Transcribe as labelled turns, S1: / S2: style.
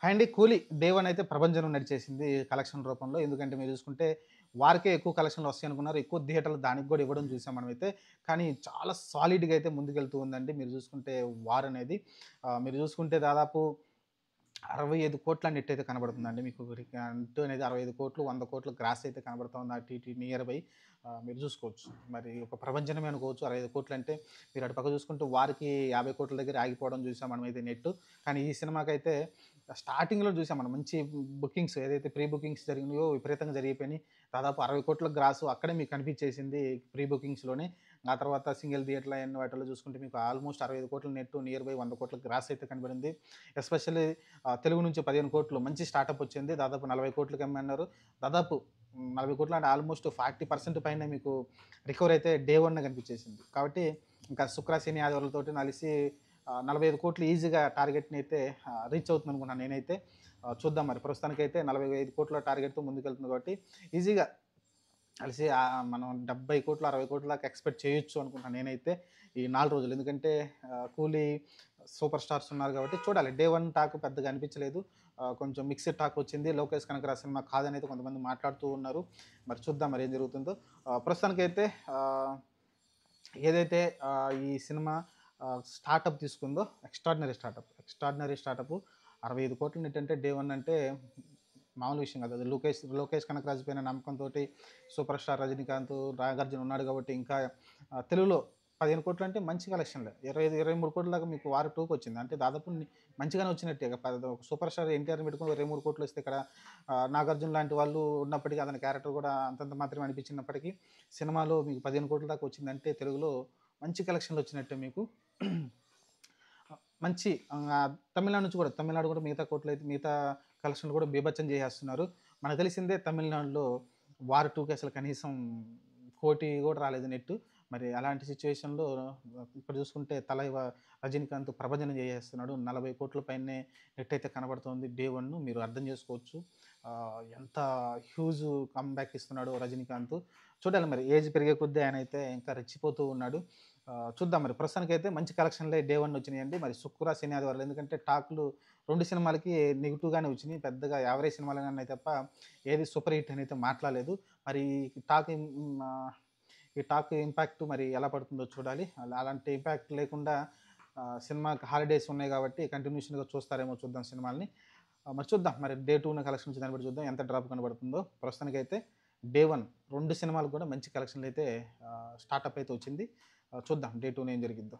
S1: And 'కూలీ' day 1 అయితే ప్రభంజనం నడిచేసింది కలెక్షన్ రూపంలో. ఎందుకంటే మీరు చూసుకుంటే వారికే ఎక్కువ కలెక్షన్‌లు వస్తాయనుకున్నారు. ఎక్కువ థియేటర్లు దానికి గూడా ఇవ్వడం చూసాం మనమైతే. కానీ చాలా సాలిడ్‌గా అయితే ముందుకెళ్తూ ఉందండి. మీరు చూసుకుంటే 'వార్' అనేది మీరు చూసుకుంటే దాదాపు 65,00,00,000 నెట్ అయితే కనబడుతుందండి మీకు. అంటూ అనేది 65,00,00,000, 100,00,00,000 గ్రాస్ అయితే కనబడుతోంది అటు ఇటు నియర్ బై. మీరు చూసుకోవచ్చు. మరి ఒక ప్రభంజనమే అనుకోవచ్చు. 65,00,00,000 అంటే మీరు అటు పక్క చూసుకుంటే 'వార్‌కి' 50,00,00,000 దగ్గర ఆగిపోవడం చూసాం మనమైతే నెట్టు. కానీ ఈ సినిమాకైతే స్టార్టింగ్‌లో చూసాం మనం మంచి బుకింగ్స్ ఏదైతే ప్రీ బుకింగ్స్ జరిగినాయో విపరీతంగా జరిగిపోయినాయి. దాదాపు 60,00,00,000 గ్రాసు అక్కడే మీకు కనిపించేసింది ప్రీ బుకింగ్స్‌లోనే. ఆ తర్వాత సింగిల్ థియేటర్‌లో అయన్ని వాటిల్లో చూసుకుంటే మీకు almost 65,00,00,000 net nearby 100,00,00,000 gross అయితే కనబడింది. ఎస్పెషల్లీ తెలుగు నుంచి 15,00,00,000 మంచి స్టార్టప్ వచ్చింది. దాదాపు 40,00,00,000కి అమ్మన్నారు. దాదాపు 40,00,00,000 అంటే ఆల్మోస్ట్ 40% పైనే మీకు రికవరీ అయితే డే 1 కనిపించేసింది. కాబట్టి ఇంకా శుక్ర, శని, ఆదివారాలతోటి కలిసి 45,00,00,000 ఈజీగా టార్గెట్‌ని అయితే రీచ్ అవుతుందనుకుంటున్నాను నేనైతే. చూద్దాం మరి ప్రస్తుతానికైతే 45,00,00,000 టార్గెట్‌తో ముందుకెళ్తుంది కాబట్టి ఈజీగా కలిసి మనం 70,00,00,000, 60,00,00,000 దాకా ఎక్స్‌పెక్ట్ చేయొచ్చు అనుకుంటున్నాను నేనైతే ఈ 4 రోజులు. ఎందుకంటే 'కూలీ' సూపర్ స్టార్స్ ఉన్నారు కాబట్టి చూడాలి. డే 1 టాక్ పెద్దగా అనిపించలేదు. కొంచెం మిక్స్డ్ టాక్ వచ్చింది. 'లోకేష్ కనకరాజ్' సినిమా కాదనైతే కొంతమంది మాట్లాడుతూ ఉన్నారు. మరి చూద్దాం మరి ఏం జరుగుతుందో. ప్రస్తుతానికైతే ఆహ్, ఏదైతే ఈ సినిమా స్టార్టప్ తీసుకుందో ఎక్స్‌ట్రార్డినరీ స్టార్టప్ 65,00,00,000 ఏంటంటే డే 1 అంటే మామూలు విషయం కాదు. అది లోకేష్ కనకరాజు పైన నమ్మకంతోటి సూపర్ స్టార్ రజనీకాంత్, నాగార్జున ఉన్నాడు కాబట్టి ఇంకా తెలుగులో 15,00,00,000 అంటే మంచి కలెక్షన్‌లే. 25, 23,00,00,000 దాకా మీకు 'వార్ 2' వచ్చింది. అంటే దాదాపు మంచిగానే వచ్చినట్టే. సూపర్ స్టార్ ఎన్టీఆర్‌ని పెట్టుకొని 23,00,00,000 వస్తే ఇక్కడ 'నాగార్జున' లాంటి వాళ్ళు ఉన్నప్పటికీ అతని క్యారెక్టర్ కూడా అంతంత మాత్రమే అనిపించినప్పటికీ సినిమాలో మీకు 15,00,00,000 దాకా వచ్చిందంటే తెలుగులో మంచి కలెక్షన్‌లు వచ్చినట్టే మీకు. మంచి తమిళనాడు కూడా మిగతా కలెక్షన్‌లు కూడా బీభత్సం చేసేస్తున్నారు. మనకు తెలిసిందే తమిళనాడులో 'వార్ 2'కి అసలు కనీసం 1,00,00,000 కూడా రాలేదు నెట్టు. మరి అలాంటి సిట్యుయేషన్‌లో ఇక్కడ చూసుకుంటే రజనీకాంత్ ప్రభంజనం చేసేస్తున్నాడు. 40,00,00,000 పైనే నెట్ అయితే కనబడుతోంది డే 1 మీరు అర్థం చేసుకోవచ్చు. ఎంత హ్యూజ్ కమ్‌బ్యాక్ ఇస్తున్నాడో రజనీకాంత్. చూడాలి మరి ఏజ్ పెరిగే కొద్దీ ఆయనైతే ఇంకా రెచ్చిపోతూ ఉన్నాడు. చూద్దాం మరి ప్రస్తుతానికైతే మంచి కలెక్షన్‌లే డే 1 వచ్చినాయండి. మరి శుక్ర, శని, ఆదివారాలు ఎందుకంటే టాక్‌లు 2 సినిమాలకి నెగెటివ్‌గానే వచ్చినాయి. పెద్దగా యావరేజ్ సినిమాలనే ఉన్నాయి తప్ప ఏది సూపర్ హిట్ అనైతే మాట్లాడలేదు. మరి ఈ టాక్ ఇం ఆహ్, ఈ టాక్ ఇంపాక్ట్ మరి ఎలా పడుతుందో చూడాలి. అలాంటి ఇంపాక్ట్ లేకుండా సినిమాకి హాలిడేస్ ఉన్నాయి కాబట్టి కంటిన్యూషన్‌గా చూస్తారేమో చూద్దాం సినిమాల్ని. మరి చూద్దాం మరి డే 2 కలెక్షన్ నుంచి దాన్ని బట్టి చూద్దాం ఎంత డ్రాప్ కనబడుతుందో. ప్రస్తుతానికైతే డే 1 2 సినిమాలకు కూడా మంచి కలెక్షన్‌లయితే స్టార్టప్ అయితే వచ్చింది. చూద్దాం డే 2 ఏం జరిగిద్దో.